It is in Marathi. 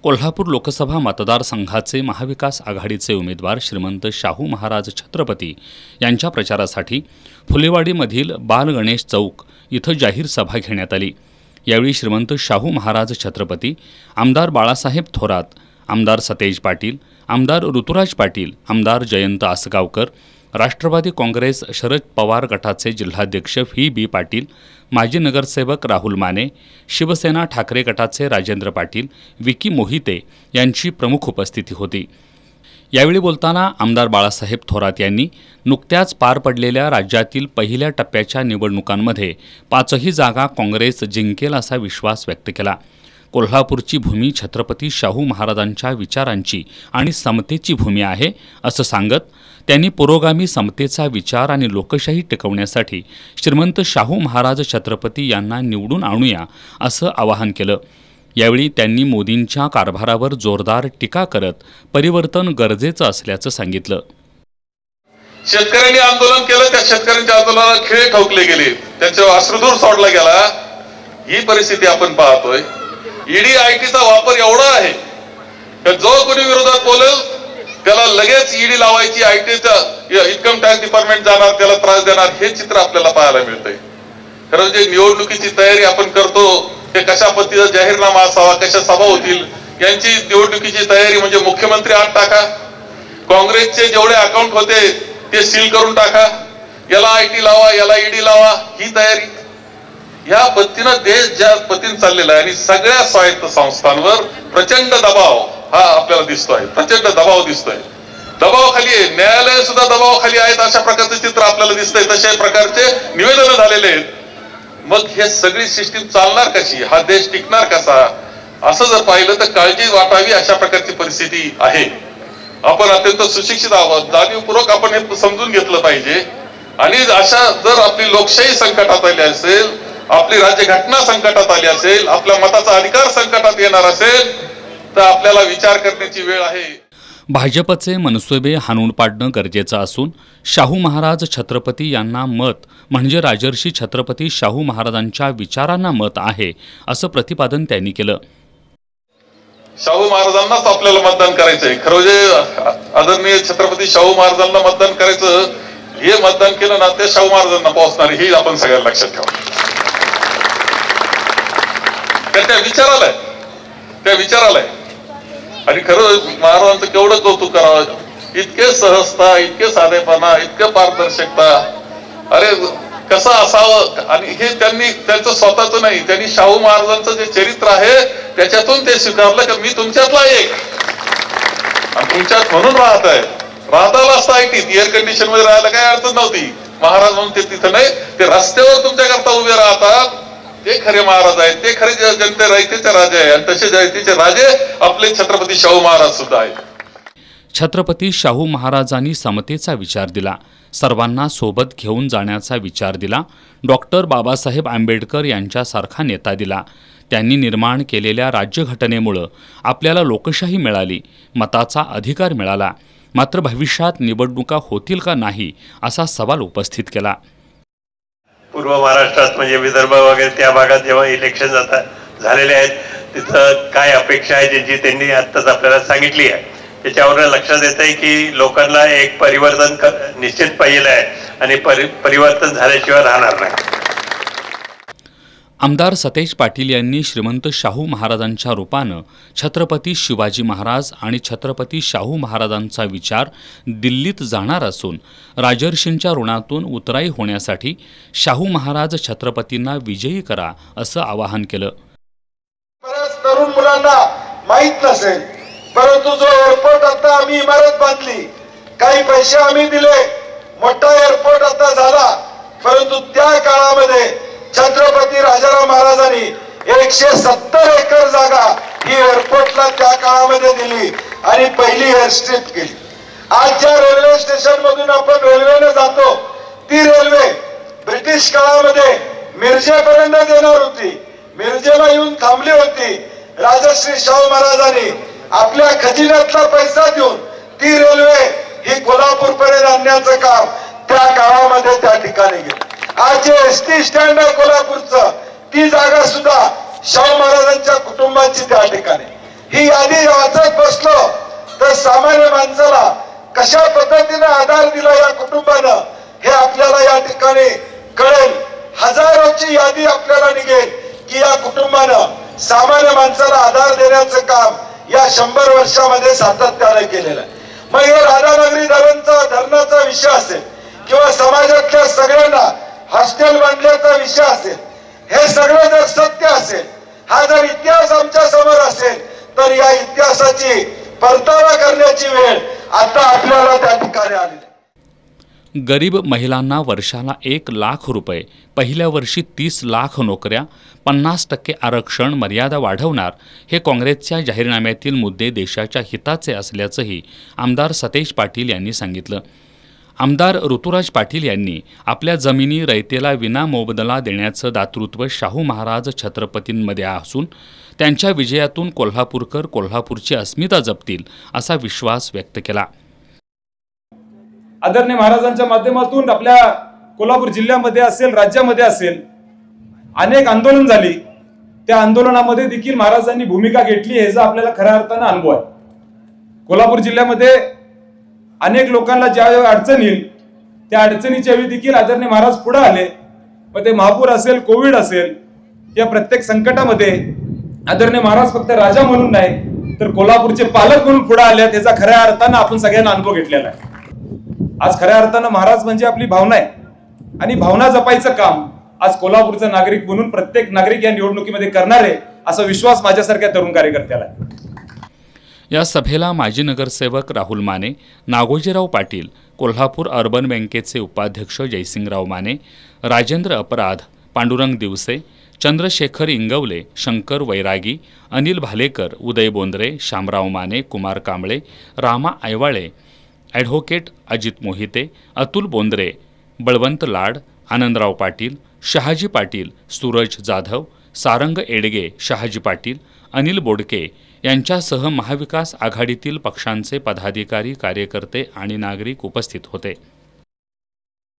कोल्हापूर लोकसभा मतदारसंघाचे महाविकास आघाडीचे उमेदवार श्रीमंत शाहू महाराज छत्रपती यांच्या प्रचारासाठी फुलेवाडीमधील बाल गणेश चौक इथं जाहीर सभा घेण्यात आली। यावेळी श्रीमंत शाहू महाराज छत्रपती, आमदार बाळासाहेब थोरात, आमदार सतेज पाटील, आमदार ऋतुराज पाटील, आमदार जयंत आसगावकर, राष्ट्रवादी काँग्रेस शरद पवार गटाचे जिल्हाध्यक्ष व्ही.बी. पाटील, माजी नगरसेवक राहुल माने, शिवसेना ठाकरे गटाचे राजेंद्र पाटील, विकी मोहिते यांची प्रमुख उपस्थिती होती। यावेळी बोलताना आमदार बाळासाहेब थोरात यांनी नुकत्याच पार पडलेल्या राज्यातील पहिल्या टप्प्याच्या निवडणुकांमध्ये 5ही जागा काँग्रेस जिंकेल असा विश्वास व्यक्त केला। कोल्हापूरची भूमी छत्रपती शाहू महाराजांच्या विचारांची आणि समतेची भूमी आहे असं सांगत त्यांनी पुरोगामी समतेचा विचार आणि लोकशाही टिकवण्यासाठी श्रीमंत शाहू महाराज छत्रपती यांना निवडून आणूया असं आवाहन केलं। यावेळी त्यांनी मोदींच्या कारभारावर जोरदार टीका करत परिवर्तन गरजेचं असल्याचं सांगितलं। शेतकऱ्यांनी आंदोलन केलं, त्या शेतकऱ्यांच्या आंदोलनाला खिळे ठोकले गेले, त्यांचा अश्रुधूर सोडला गेला। ही परिस्थिती आपण पाहतोय। ईडी आयटीचा वापर एवढा आहे की जो कोणी विरोधात बोलेल त्याला लगेच ईडी लावायची, आयटीचा इन्कम टॅक्स डिपार्टमेंट जाणार, त्याला त्रास देणार, हे चित्र आपल्याला पाहायला मिळतंय। खरं जे निवडणुकीची तयारी आपण करतो ते कशा पद्धतीचा जाहीरनामा असावा, कशा सभा होतील, यांची निवडणुकीची तयारी म्हणजे मुख्यमंत्री आत टाका, काँग्रेसचे जेवढे अकाउंट होते ते सील करून टाका, याला आयटी लावा, याला ईडी लावा, ही तयारी। या पद्धतीनं देश ज्या पद्धतीने चाललेला आहे आणि सगळ्या स्वायत्त संस्थांवर प्रचंड दबाव हा आपल्याला दिसतोय, प्रचंड दबाव दिसतोय। दबावाखाली आहे, न्यायालय सुद्धा दबावाखाली आहेत, अशा प्रकारचे चित्र आपल्याला दिसतंय, तशा प्रकारचे निवेदन झालेले आहेत। मग हे सगळी सिस्टीम चालणार कशी, हा देश टिकणार कसा, असं जर पाहिलं तर काळजी वाटावी अशा प्रकारची परिस्थिती आहे। आपण अत्यंत सुशिक्षित आहोत, जाणीवपूर्वक आपण हे समजून घेतलं पाहिजे। आणि अशा जर आपली लोकशाही संकटात आली असेल, आपली राज्यघटना संकटात आली असेल, आपल्या मताचा अधिकार संकटात येणार असेल तर आपल्याला विचार करण्याची वेळ आहे। भाजपचे मनसुबे हाणून पाडणं गरजेचं असून शाहू महाराज छत्रपती यांना मत म्हणजे राजर्षी छत्रपती शाहू महाराजांच्या विचारांना मत आहे असं प्रतिपादन त्यांनी केलं। शाहू महाराजांनाच आपल्याला मतदान करायचंय। खरं जे आदरणीय छत्रपती शाहू महाराजांना मतदान करायचं, हे मतदान केलं ना ते शाहू महाराजांना पोहोचणार, हे आपण सगळ्यांना लक्षात ठेवा। त्या विचाराला आणि खरं महाराजांचं केवढं कौतुक करावं, इतके सहजता, इतके साधेपणा, इतके पारदर्शकता, अरे कसं असावं। आणि हे त्यांनी त्यांचं स्वतःच नाही, त्यांनी शाहू महाराजांचं जे चरित्र आहे त्याच्यातून ते स्वीकारलं की मी तुमच्यातला एक, आणि तुमच्यात म्हणून राहताला असता आयटीत एअर कंडिशन मध्ये राहायला काही अडचण नव्हती। महाराज म्हणून ते तिथं नाही, ते रस्त्यावर तुमच्याकरता उभे राहतात, ते खरे महाराज आहेत, ते खरे जनते रयतेचे राजे आहेत, आणि तसे जयतेचे राजे आपले छत्रपती शाहू महाराज सुद्धा आहेत। छत्रपती शाहू महाराजांनी समतेचा विचार दिला, सर्वांना सोबत घेऊन जाण्याचा विचार दिला, डॉक्टर बाबासाहेब आंबेडकर यांच्यासारखा नेता दिला। त्यांनी निर्माण केलेल्या राज्यघटनेमुळे आपल्याला लोकशाही मिळाली, मताचा अधिकार मिळाला। मात्र भविष्यात निवडणुका होतील का नाही असा सवाल उपस्थित केला। पूर्व महाराष्ट्रात म्हणजे विदर्भ वगैरे त्या भागात जेव्हा इलेक्शन झालेले आहेत तिथं काय अपेक्षा आहे ज्याची त्यांनी आत्ताच आपल्याला सांगितली आहे, त्याच्यावर लक्षात येत आहे की लोकांना एक परिवर्तन निश्चित पाहिजे आहे आणि परिवर्तन झाल्याशिवाय राहणार नाही। आमदार सतेज पाटील यांनी श्रीमंत शाहू महाराजांच्या रूपानं छत्रपती शिवाजी महाराज आणि छत्रपती शाहू महाराजांचा विचार दिल्लीत जाणार असून राजर्षींच्या ऋणातून उतराई होण्यासाठी शाहू महाराज छत्रपतींना विजयी करा असं आवाहन केलं। बऱ्याच तरुण मुलांना माहित नसेल, परंतु जो एअरपोर्ट आता आम्ही इमारत बांधली, काही पैसे आम्ही दिले, मोठा एअरपोर्ट आता झाला, परंतु त्या काळामध्ये छत्रपती राजाराम महाराजांनी 170 एकर जागा ही एअरपोर्टला त्या काळामध्ये दिली आणि पहिली एअरस्ट्रीप केली। आज ज्या रेल्वे स्टेशन मधून आपण रेल्वेने जातो ती रेल्वे ब्रिटिश काळामध्ये मिरजेपर्यंत येणार होती, मिरजेला येऊन थांबली होती। राजश्री शाहू महाराजांनी आपल्या खजिन्यातला पैसा देऊन ती रेल्वे ही कोल्हापूर पर्यंत आणण्याचं काम त्या काळामध्ये त्या ठिकाणी केलं। आज जे एसटी स्टँड आहे कोल्हापूरचं, ती जागा सुद्धा शाहू महाराजांच्या कुटुंबाची त्या ठिकाणी। ही यादी वाचत बसलो तर सामान्य माणसाला कशा पद्धतीने आधार दिला या कुटुंबानं हे आपल्याला या ठिकाणी कळेल. हजारोची यादी आपल्याला निघेल की या कुटुंबानं सामान्य माणसाला आधार देण्याचं काम या 100 वर्षामध्ये सातत्याने केलेलं आहे. मग हे राधानगरी धरणाचा विषय असेल किंवा समाजातल्या सगळ्यांना हॉस्टेल बांधण्याचा विषय असेल, हे सगळं जर सत्य असेल, हा जर इतिहास आमच्या समोर असेल, तर या इतिहासाची परतावा करण्याची वेळ आता आपल्याला त्या ठिकाणी आलेली आहे. गरीब महिलांना वर्षाला 1 लाख रुपये, पहिल्या वर्षी 30 लाख नोकऱ्या, 50% आरक्षण मर्यादा वाढवणार हे काँग्रेसच्या जाहीरनाम्यातील मुद्दे देशाच्या हिताचे असल्याचंही आमदार सतेज पाटील यांनी सांगितलं. आमदार ऋतुराज पाटील यांनी आपल्या जमिनी रयतेला विनामोबदला देण्याचं दातृत्व शाहू महाराज छत्रपतींमध्ये असून त्यांच्या विजयातून कोल्हापूरकर कोल्हापूरची अस्मिता जपतील असा विश्वास व्यक्त केला. आदरणीय महाराजांच्या माध्यमातून आपल्या कोल्हापूर जिल्ह्यामध्ये असेल, राज्यामध्ये असेल, अनेक आंदोलन झाली. त्या आंदोलनामध्ये देखील महाराजांनी भूमिका घेतली, याचा आपल्याला खऱ्या अर्थानं अनुभव आहे. कोल्हापूर जिल्ह्यामध्ये अनेक लोकांना ज्या अडचण येईल त्या अडचणीच्या वेळी देखील आदरणीय महाराज पुढे आले. मग ते महापूर असेल, कोविड असेल, या प्रत्येक संकटामध्ये आदरणीय महाराज फक्त राजा म्हणून नाही तर कोल्हापूरचे पालक म्हणून पुढे आले. त्याचा खऱ्या अर्थानं आपण सगळ्यांना अनुभव घेतलेला आहे. आज खऱ्या अर्थानं महाराज म्हणजे आपली भावना आहे आणि भावना जपायचं काम आज कोल्हापूरचा नागरिक म्हणून प्रत्येक नागरिक या निवडणुकीमध्ये करणार आहे असा विश्वास माझ्यासारख्या तरुण कार्यकर्त्याला आहे. या सभेला माजी नगरसेवक राहुल माने, नागोजीराव पाटील, कोल्हापूर अर्बन बँकेचे उपाध्यक्ष जयसिंगराव माने, राजेंद्र अपराध, पांडुरंग दिवसे, चंद्रशेखर इंगवले, शंकर वैरागी, अनिल भालेकर, उदय बोंद्रे, शामराव माने, कुमार कांबळे, रामा आयवाळे, ॲडव्होकेट अजित मोहिते, अतुल बोंद्रे, बळवंत लाड, आनंदराव पाटील, शहाजी पाटील, सूरज जाधव, सारंग एडगे, शहाजी पाटील, अनिल बोडके यांच्यासह महाविकास आघाडीतील पक्षांचे पदाधिकारी, कार्यकर्ते आणि नागरिक उपस्थित होते.